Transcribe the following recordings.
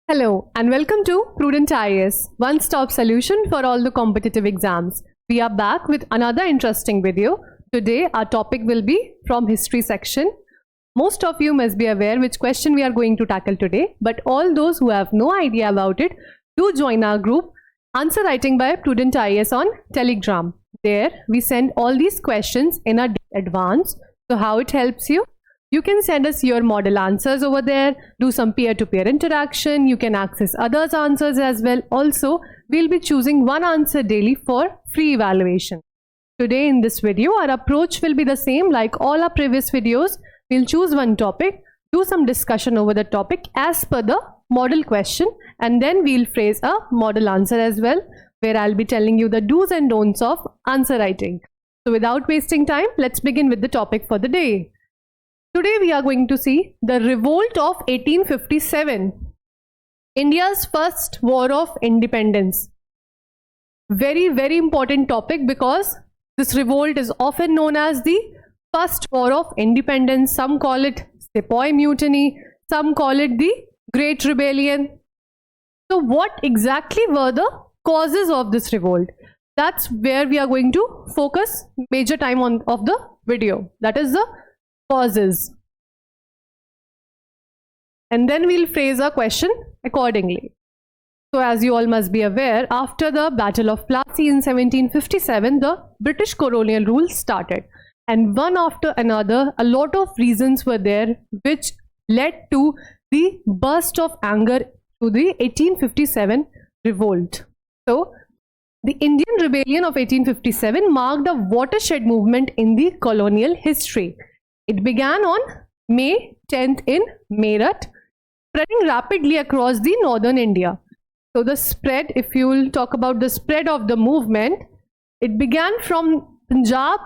Hello and welcome to Prudent IAS, one-stop solution for all the competitive exams. We are back with another interesting video. Today our topic will be from history section. Most of you must be aware which question we are going to tackle today, but all those who have no idea about it, do join our group Answer Writing by Prudent IAS on Telegram. There we send all these questions in advance. So how it helps you? You can send us your model answers over there, do some peer-to-peer interaction, you can access others' answers as well. Also, we'll be choosing one answer daily for free evaluation. Today in this video, our approach will be the same like all our previous videos. We'll choose one topic, do some discussion over the topic as per the model question, and then we'll phrase a model answer as well, where I'll be telling you the do's and don'ts of answer writing. So without wasting time, let's begin with the topic for the day. Today we are going to see the Revolt of 1857, India's first war of independence. Very, very important topic because this revolt is often known as the first war of independence. Some call it Sepoy Mutiny, some call it the Great Rebellion. So what exactly were the causes of this revolt? That's where we are going to focus major time on of the video. That is the causes, and then we'll phrase our question accordingly. So as you all must be aware, after the Battle of Plassey in 1757, the British colonial rule started, and one after another a lot of reasons were there which led to the burst of anger to the 1857 revolt. So the Indian Rebellion of 1857 marked a watershed movement in the colonial history. It began on May 10th in Meerut, spreading rapidly across the northern India. So the spread, if you will talk about the spread of the movement, it began from Punjab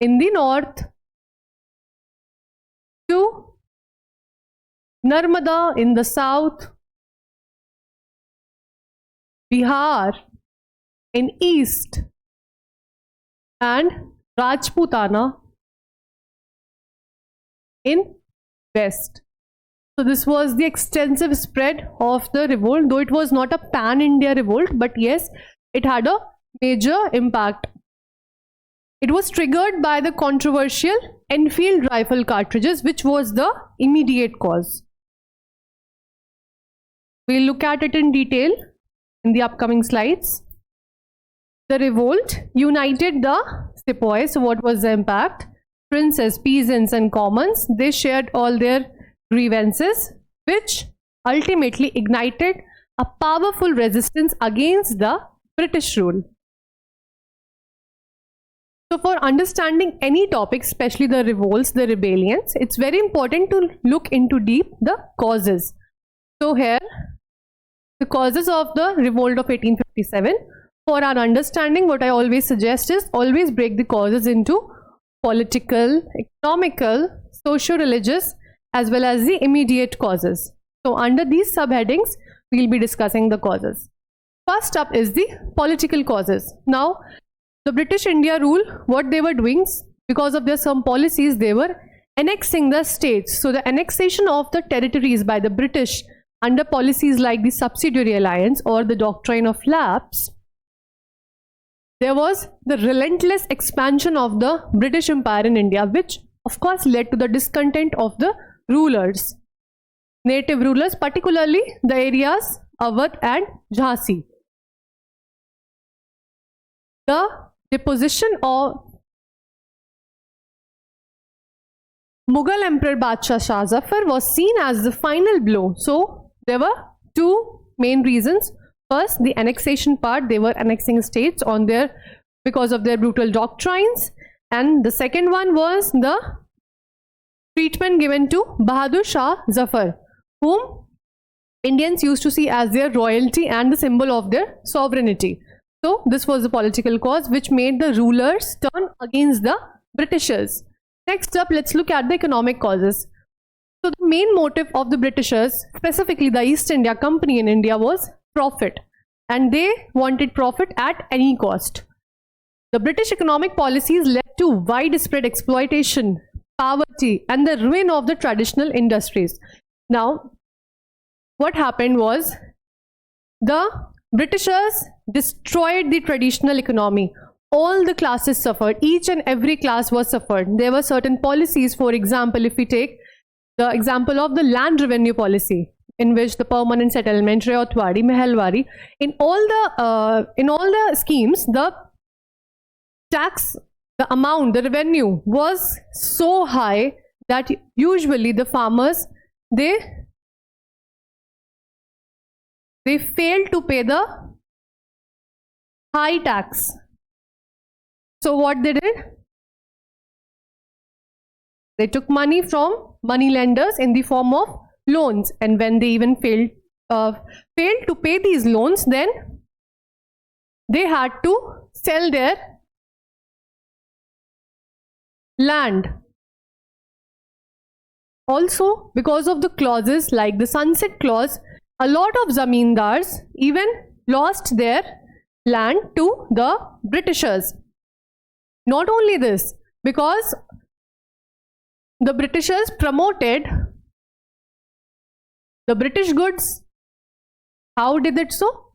in the north to Narmada in the south, Bihar in east, and Rajputana in west. So this was the extensive spread of the revolt, though it was not a pan-India revolt, but yes, it had a major impact. It was triggered by the controversial Enfield rifle cartridges, which was the immediate cause. We'll look at it in detail in the upcoming slides. The revolt united the sepoys. So what was the impact? Princes, peasants and commons, they shared all their grievances, which ultimately ignited a powerful resistance against the British rule. So for understanding any topic, especially the revolts, the rebellions, it's very important to look into deep the causes. So here, the causes of the revolt of 1857. For our understanding, what I always suggest is always break the causes into political, economical, socio-religious, as well as the immediate causes. So under these subheadings, we'll be discussing the causes. First up is the political causes. Now, the British India rule, what they were doing, because of their some policies, they were annexing the states. So the annexation of the territories by the British under policies like the subsidiary alliance or the doctrine of lapse, there was the relentless expansion of the British Empire in India, which of course led to the discontent of the rulers, native rulers, particularly the areas Awadh and Jhansi. The deposition of Mughal Emperor Badshah Shah Zafar was seen as the final blow. So there were two main reasons. First, the annexation part, they were annexing states on their because of their brutal doctrines, and the second one was the treatment given to Bahadur Shah Zafar, whom Indians used to see as their royalty and the symbol of their sovereignty. So this was the political cause which made the rulers turn against the Britishers. Next up, let's look at the economic causes. So the main motive of the Britishers, specifically the East India Company in India, was profit, and they wanted profit at any cost. The British economic policies led to widespread exploitation, poverty, and the ruin of the traditional industries. Now, what happened was the Britishers destroyed the traditional economy. All the classes suffered. Each and every class was suffered. There were certain policies. For example, if we take the example of the land revenue policy, in which the permanent settlement, Rayotwadi, Mehalwari, in all the schemes, the tax, the amount, the revenue was so high that usually the farmers, they failed to pay the high tax. So what they did? They took money from money lenders in the form of loans, and when they even failed to pay these loans, then they had to sell their land. Also, because of the clauses like the sunset clause, a lot of zamindars even lost their land to the Britishers. Not only this, because the Britishers promoted the British goods. How did it so?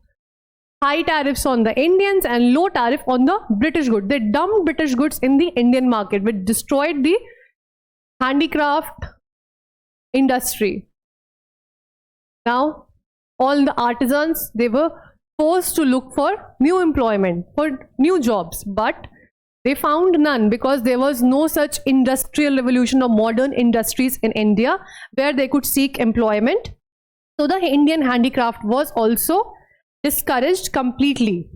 High tariffs on the Indians and low tariff on the British goods. They dumped British goods in the Indian market, which destroyed the handicraft industry. Now, all the artisans, they were forced to look for new employment, for new jobs, but they found none, because there was no such industrial revolution or modern industries in India where they could seek employment. So the Indian handicraft was also discouraged completely.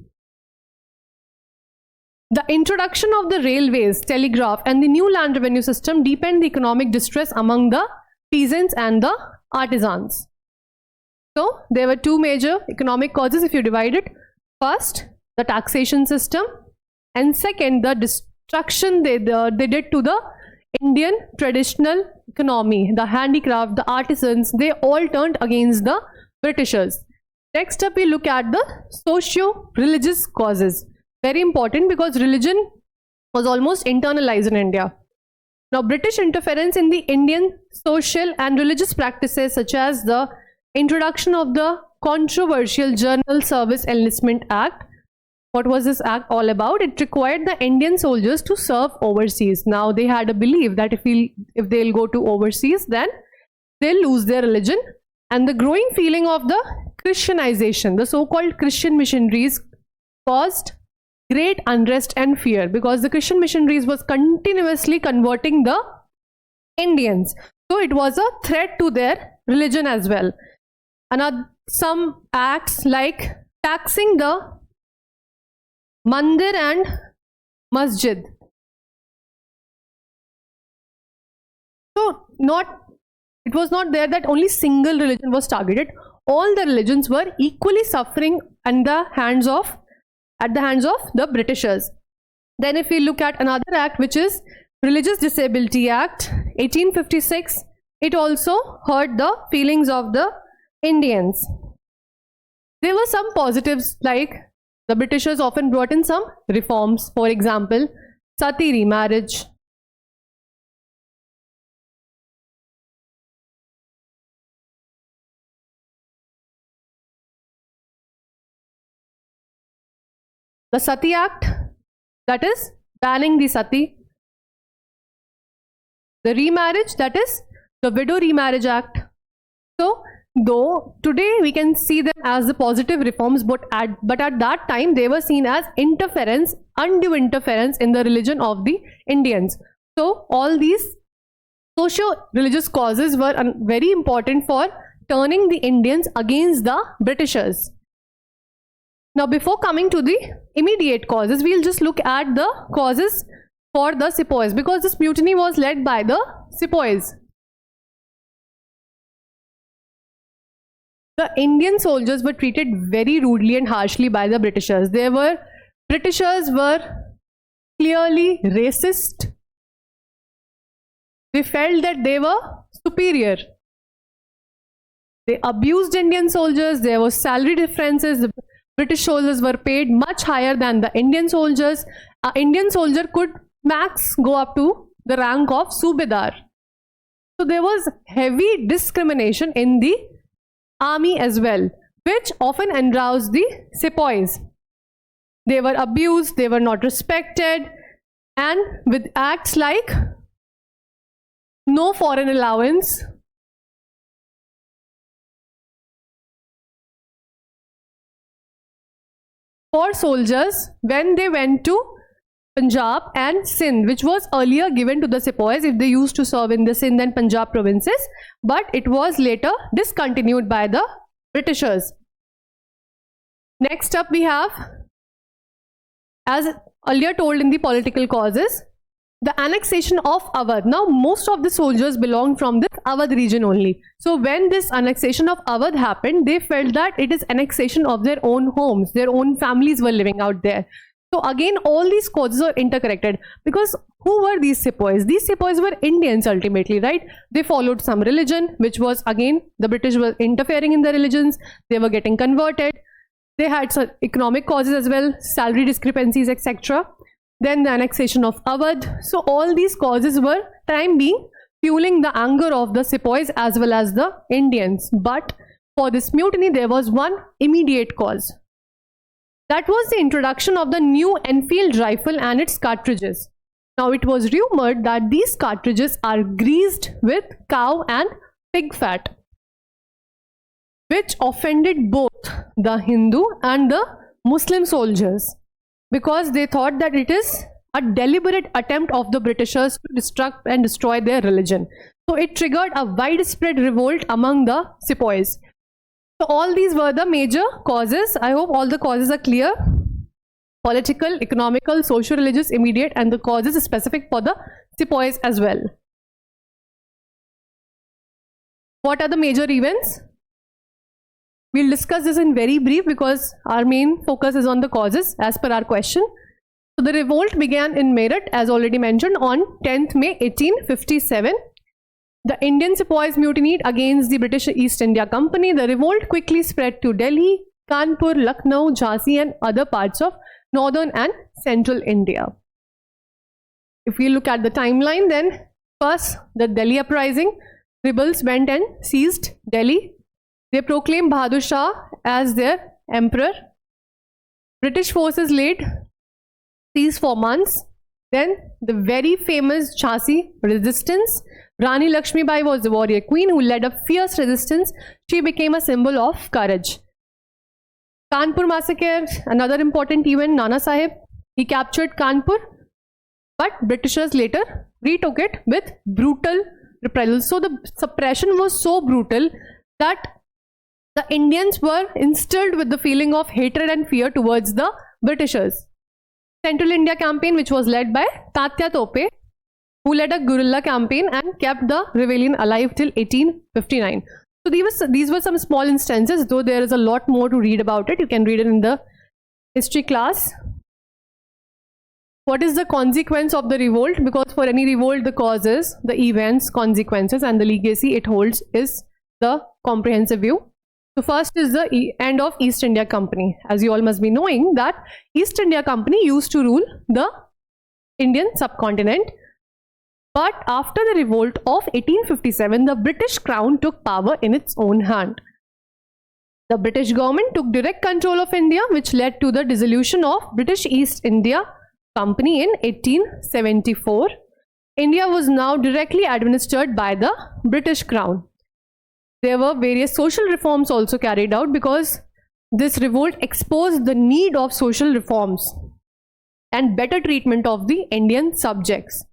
The introduction of the railways, telegraph, and the new land revenue system deepened the economic distress among the peasants and the artisans. So there were two major economic causes if you divide it. First, the taxation system, and second, the destruction they did to the Indian traditional economy. The handicraft, the artisans, they all turned against the Britishers. Next up, we look at the socio-religious causes. Very important, because religion was almost internalized in India. Now, British interference in the Indian social and religious practices, such as the introduction of the controversial General Service Enlistment Act. What was this act all about? It required the Indian soldiers to serve overseas. Now, they had a belief that if they'll go to overseas, then they'll lose their religion. And the growing feeling of the Christianization, the so-called Christian missionaries, caused great unrest and fear, because the Christian missionaries was continuously converting the Indians. So it was a threat to their religion as well. And some acts like taxing the mandir and masjid. So it was not there that only single religion was targeted. All the religions were equally suffering at the hands of the Britishers. Then if we look at another act, which is Religious Disability Act 1856, it also hurt the feelings of the Indians. There were some positives, like the Britishers often brought in some reforms. For example, sati remarriage. The Sati Act, that is banning the sati. The remarriage, that is the Widow Remarriage Act. So, though today we can see them as the positive reforms, but at that time they were seen as interference, undue interference in the religion of the Indians. So, all these socio-religious causes were very important for turning the Indians against the Britishers. Now, before coming to the immediate causes, we'll just look at the causes for the sepoys, because this mutiny was led by the sepoys. The Indian soldiers were treated very rudely and harshly by the Britishers. Britishers were clearly racist. They felt that they were superior. They abused Indian soldiers. There were salary differences. The British soldiers were paid much higher than the Indian soldiers. An Indian soldier could max go up to the rank of Subedar. So there was heavy discrimination in the army as well, which often aroused the sepoys. They were abused, they were not respected, and with acts like no foreign allowance, for soldiers when they went to Punjab and Sindh, which was earlier given to the sepoys if they used to serve in the Sindh and Punjab provinces, but it was later discontinued by the Britishers. Next up we have, as earlier told in the political causes, the annexation of Awadh. Now most of the soldiers belonged from this Awadh region only. So when this annexation of Awadh happened, they felt that it is annexation of their own homes, their own families were living out there. So again, all these causes are interconnected, because who were these sepoys? These sepoys were Indians ultimately, right? They followed some religion, which was again, the British were interfering in the religions, they were getting converted. They had some economic causes as well, salary discrepancies, etc. Then the annexation of Awadh. So all these causes were time being fueling the anger of the sepoys as well as the Indians. But for this mutiny, there was one immediate cause. That was the introduction of the new Enfield rifle and its cartridges. Now it was rumored that these cartridges are greased with cow and pig fat, which offended both the Hindu and the Muslim soldiers, because they thought that it is a deliberate attempt of the Britishers to destruct and destroy their religion. So it triggered a widespread revolt among the sepoys. So all these were the major causes. I hope all the causes are clear. Political, economical, social, religious, immediate, and the causes specific for the sepoys as well. What are the major events? We'll discuss this in very brief because our main focus is on the causes as per our question. So the revolt began in Meerut, as already mentioned, on 10th May 1857. The Indian sepoys mutinied against the British East India Company. The revolt quickly spread to Delhi, Kanpur, Lucknow, Jhansi and other parts of northern and central India. If we look at the timeline, then first the Delhi uprising, rebels went and seized Delhi. They proclaimed Bahadur Shah as their emperor. British forces laid siege for months. Then the very famous Jhansi resistance. Rani Lakshmi Bai was the warrior queen who led a fierce resistance. She became a symbol of courage. Kanpur massacre, another important event. Nana Sahib, he captured Kanpur, but Britishers later retook it with brutal reprisals. So the suppression was so brutal that the Indians were instilled with the feeling of hatred and fear towards the Britishers. Central India campaign, which was led by Tatya Tope, who led a guerrilla campaign and kept the rebellion alive till 1859. So these were some small instances, though there is a lot more to read about it. You can read it in the history class. What is the consequence of the revolt? Because for any revolt, the causes, the events, consequences and the legacy it holds is the comprehensive view. So first is the end of East India Company. As you all must be knowing that East India Company used to rule the Indian subcontinent. But after the revolt of 1857, the British Crown took power in its own hand. The British government took direct control of India, which led to the dissolution of British East India Company in 1874. India was now directly administered by the British Crown. There were various social reforms also carried out because this revolt exposed the need of social reforms and better treatment of the Indian subjects,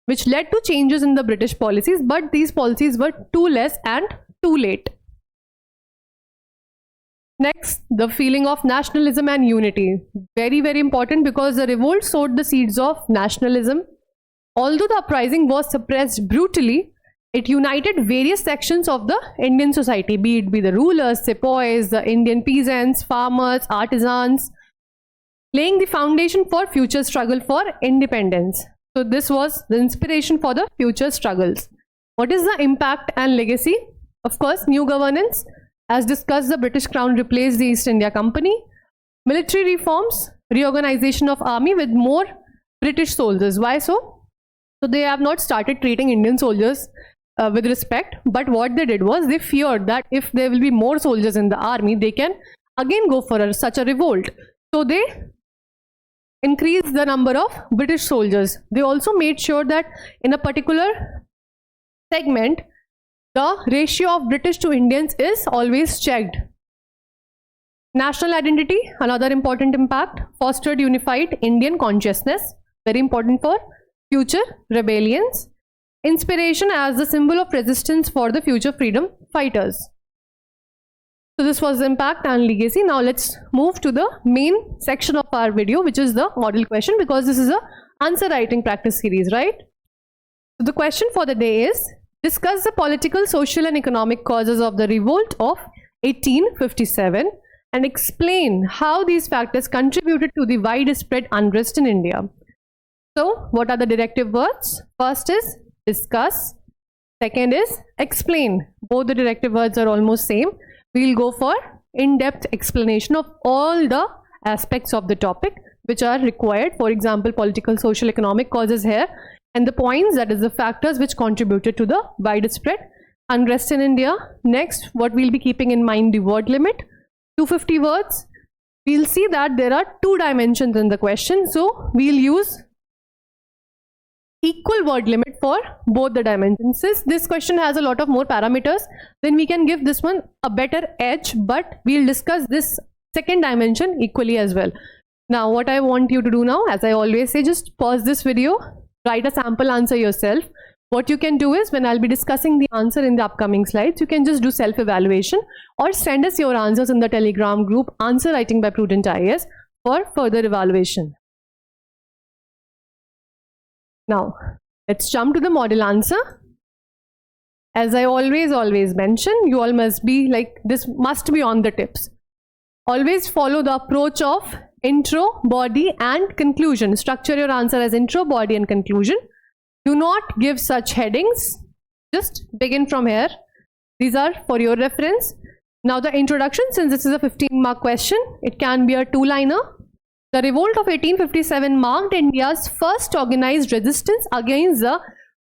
which led to changes in the British policies, but these policies were too less and too late. Next, the feeling of nationalism and unity. Very, very important because the revolt sowed the seeds of nationalism. Although the uprising was suppressed brutally, it united various sections of the Indian society, be it the rulers, sepoys, the Indian peasants, farmers, artisans, laying the foundation for future struggle for independence. So this was the inspiration for the future struggles. What is the impact and legacy? Of course, new governance. As discussed, the British Crown replaced the East India Company. Military reforms, reorganization of army with more British soldiers. Why so? So they have not started treating Indian soldiers with respect, but what they did was they feared that if there will be more soldiers in the army, they can again go for such a revolt. So they increased the number of British soldiers. They also made sure that in a particular segment, the ratio of British to Indians is always checked. National identity, another important impact, fostered unified Indian consciousness, very important for future rebellions. Inspiration as the symbol of resistance for the future freedom fighters. So this was the impact and legacy. Now let's move to the main section of our video, which is the model question, because this is a answer writing practice series, right? So the question for the day is, discuss the political, social and economic causes of the revolt of 1857 and explain how these factors contributed to the widespread unrest in India. So what are the directive words? First is discuss, second is explain. Both the directive words are almost same. We'll go for in-depth explanation of all the aspects of the topic which are required. For example, political, social, economic causes here, and the points, that is the factors which contributed to the widespread unrest in India. Next, what we'll be keeping in mind, the word limit, 250 words. We'll see that there are two dimensions in the question, so we'll use equal word limit for both the dimensions. Since this question has a lot of more parameters, then we can give this one a better edge, but we'll discuss this second dimension equally as well. Now what I want you to do now, as I always say, just pause this video, write a sample answer yourself. What you can do is, when I'll be discussing the answer in the upcoming slides, you can just do self-evaluation or send us your answers in the Telegram group Answer Writing by Prudent IAS for further evaluation. Now, let's jump to the model answer. As I always mention, you all must be like, this must be on the tips. Always follow the approach of intro, body and conclusion. Structure your answer as intro, body and conclusion. Do not give such headings. Just begin from here. These are for your reference. Now the introduction, since this is a 15-mark question, it can be a two-liner. The revolt of 1857 marked India's first organized resistance against the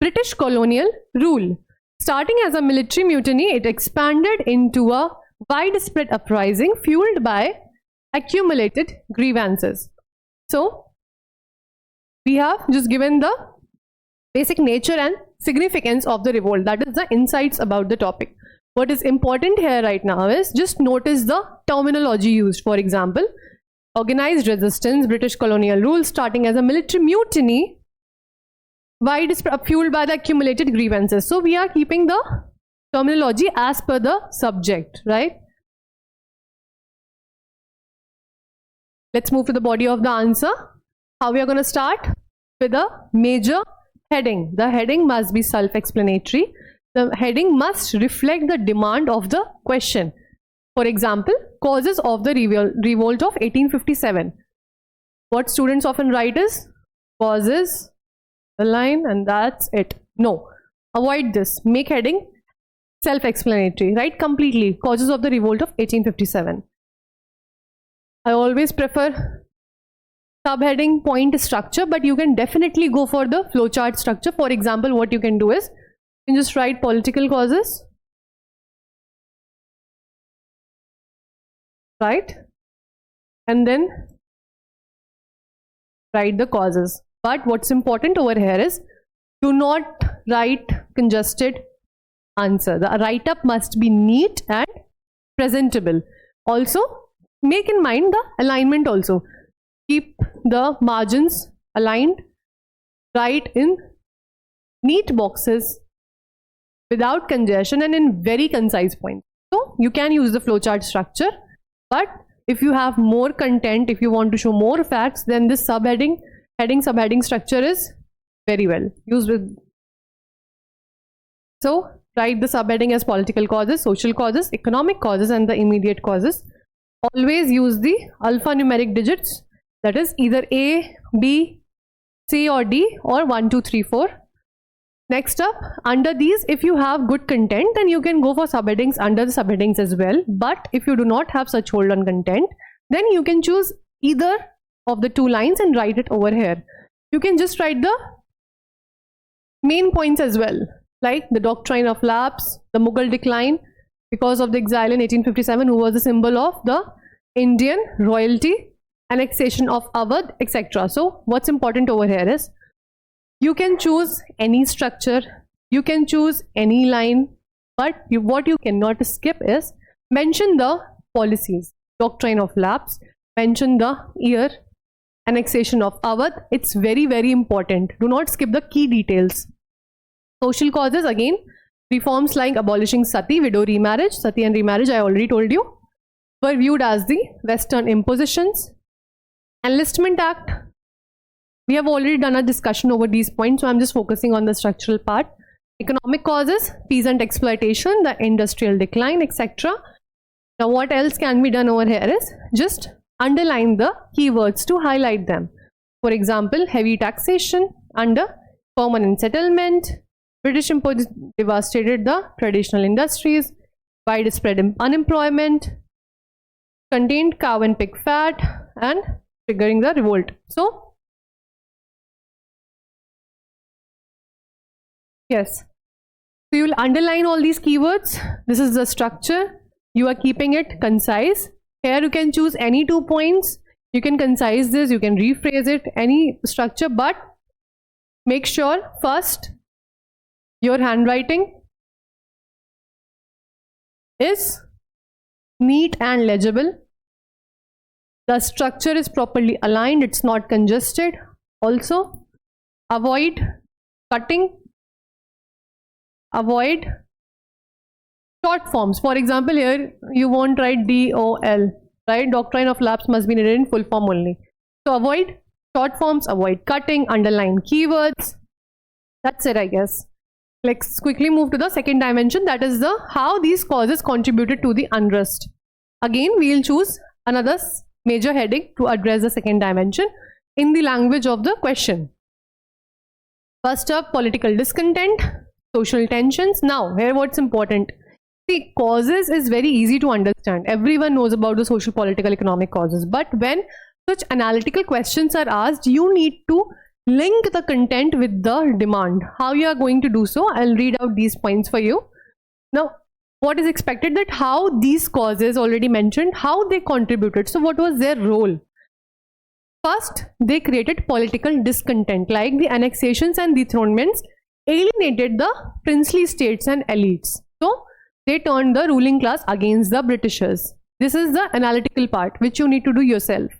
British colonial rule. Starting as a military mutiny, it expanded into a widespread uprising fueled by accumulated grievances. So, we have just given the basic nature and significance of the revolt. That is the insights about the topic. What is important here right now is just notice the terminology used. For example, organized resistance, British colonial rule, starting as a military mutiny, widespread, fueled by the accumulated grievances. So we are keeping the terminology as per the subject, right? Let's move to the body of the answer. How we are going to start? With a major heading. The heading must be self-explanatory. The heading must reflect the demand of the question. For example, causes of the revolt of 1857. What students often write is causes, the line, and that's it. No, avoid this. Make heading self-explanatory. Write completely causes of the revolt of 1857. I always prefer subheading point structure, but you can definitely go for the flowchart structure. For example, what you can do is you can just write political causes, right, and then write the causes. But what's important over here is do not write congested answer. The write-up must be neat and presentable. Also, make in mind the alignment also. Keep the margins aligned, write in neat boxes without congestion and in very concise points. So you can use the flowchart structure, but if you have more content, if you want to show more facts, then this subheading, subheading structure is very well used with. So write the subheading as political causes, social causes, economic causes and the immediate causes. Always use the alphanumeric digits, that is either A, B, C or D or 1, 2, 3, 4. Next up, under these, if you have good content, then you can go for subheadings under the subheadings as well. But if you do not have such hold on content, then you can choose either of the two lines and write it over here. You can just write the main points as well. like the doctrine of lapse, the Mughal decline because of the exile in 1857, who was a symbol of the Indian royalty, annexation of Awadh, etc. So what's important over here is you can choose any structure, you can choose any line, but what you cannot skip is mention the policies, doctrine of lapse, mention the year, annexation of Awadh. It's very, very important. Do not skip the key details. Social causes, again, reforms like abolishing sati, widow remarriage. Sati and remarriage, I already told you, were viewed as the Western impositions. Enlistment Act, we have already done a discussion over these points, so I'm just focusing on the structural part. Economic causes, peasant exploitation, the industrial decline, etc. Now what else can be done over here is just underline the keywords to highlight them. For example, heavy taxation under permanent settlement, British import devastated the traditional industries, widespread unemployment, contained cow and pig fat, and triggering the revolt. So yes, so you will underline all these keywords. This is the structure. You are keeping it concise. Here you can choose any 2 points. You can concise this, you can rephrase it, any structure, but make sure first your handwriting is neat and legible. The structure is properly aligned, it's not congested. Also, avoid cutting, avoid short forms. For example, here you won't write DOL, right? Doctrine of lapse must be written in full form only. So avoid short forms, avoid cutting, underline keywords. That's it, I guess. Let's quickly move to the second dimension, that is the how these causes contributed to the unrest. Again, we'll choose another major heading to address the second dimension in the language of the question. First up, political discontent, social tensions. Now, here what's important. See, causes is very easy to understand. Everyone knows about the social, political, economic causes. But when such analytical questions are asked, you need to link the content with the demand. How you are going to do so? I'll read out these points for you. Now, what is expected that how these causes already mentioned, how they contributed. So what was their role? First, they created political discontent, like the annexations and dethronements alienated the princely states and elites. So they turned the ruling class against the Britishers. This is the analytical part which you need to do yourself.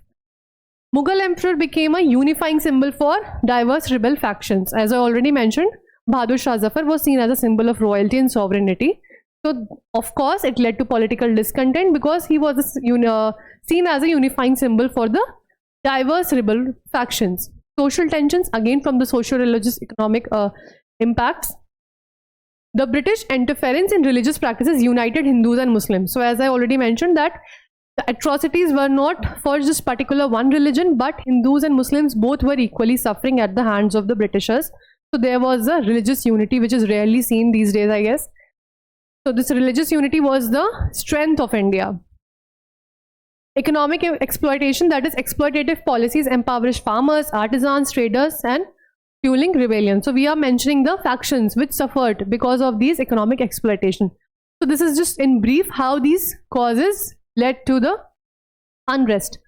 Mughal emperor became a unifying symbol for diverse rebel factions. As I already mentioned, Bahadur Shah Zafar was seen as a symbol of royalty and sovereignty. So of course it led to political discontent because he was seen as a unifying symbol for the diverse rebel factions. Social tensions, again from the social, religious, economic impacts. The British interference in religious practices united Hindus and Muslims. So as I already mentioned that the atrocities were not for just particular one religion, but Hindus and Muslims both were equally suffering at the hands of the Britishers. So there was a religious unity which is rarely seen these days, I guess. So this religious unity was the strength of India. Economic exploitation, that is exploitative policies, impoverished farmers, artisans, traders, and fueling rebellion. So we are mentioning the factions which suffered because of these economic exploitation. So this is just in brief how these causes led to the unrest.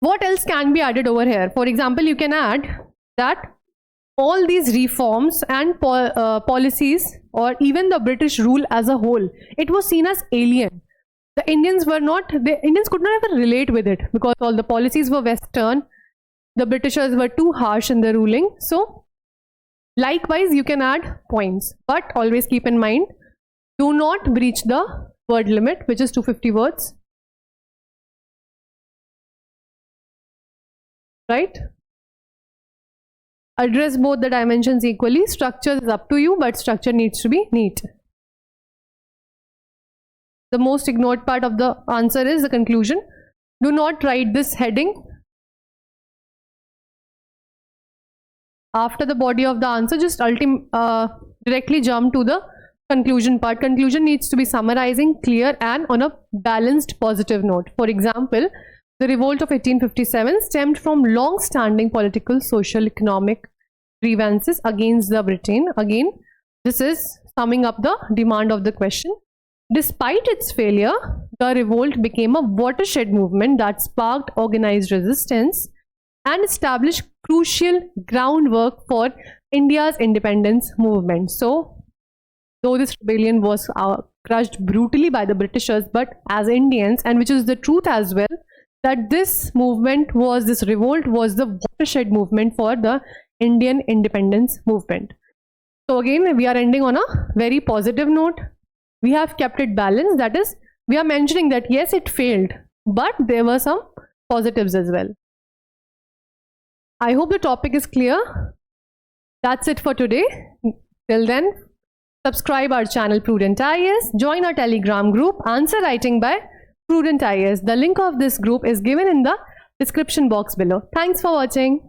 What else can be added over here? For example, you can add that all these reforms and policies, or even the British rule as a whole, it was seen as alien. The Indians could not even relate with it because all the policies were Western. The Britishers were too harsh in their ruling. So likewise, you can add points, but always keep in mind, do not breach the word limit, which is 250 words. Right? Address both the dimensions equally. Structure is up to you, but structure needs to be neat. The most ignored part of the answer is the conclusion. Do not write this heading after the body of the answer. Just directly jump to the conclusion part. Conclusion needs to be summarizing, clear, and on a balanced positive note. For example, the revolt of 1857 stemmed from long-standing political, social, economic grievances against the Britain. Again, this is summing up the demand of the question. Despite its failure, the revolt became a watershed movement that sparked organized resistance and established crucial groundwork for India's independence movement. So, though this rebellion was crushed brutally by the Britishers, but as Indians, and which is the truth as well, that this revolt was the watershed movement for the Indian independence movement. So again, we are ending on a very positive note. We have kept it balanced. That is, we are mentioning that yes, it failed, but there were some positives as well. I hope the topic is clear. That's it for today. Till then, subscribe our channel Prudent IAS, join our Telegram group, Answer Writing by Prudent IAS. The link of this group is given in the description box below. Thanks for watching.